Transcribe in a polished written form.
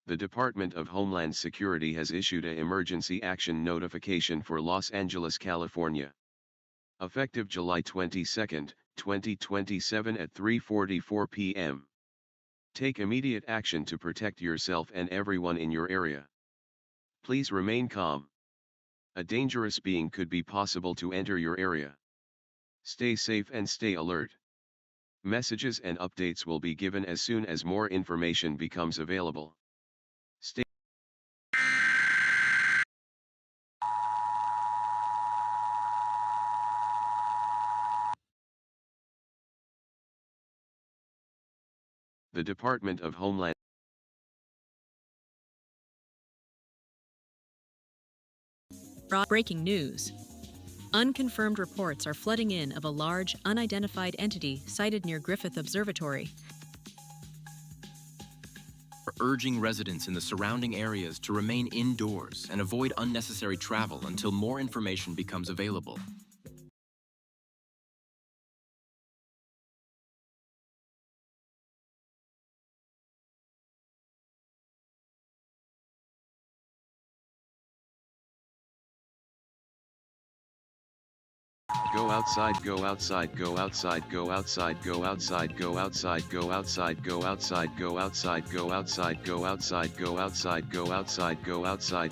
The Department of Homeland Security has issued an emergency action notification for Los Angeles, California. Effective July 22, 2027 at 3:44 p.m. Take immediate action to protect yourself and everyone in your area. Please remain calm. A dangerous being could be possible to enter your area. Stay safe and stay alert. Messages and updates will be given as soon as more information becomes available. Stay. The Department of Homeland Breaking news. Unconfirmed reports are flooding in of a large, unidentified entity sighted near Griffith Observatory. Urging residents in the surrounding areas to remain indoors and avoid unnecessary travel until more information becomes available. Go outside, go outside, go outside, go outside, go outside, go outside, go outside, go outside, go outside, go outside, go outside, go outside, go outside, go outside.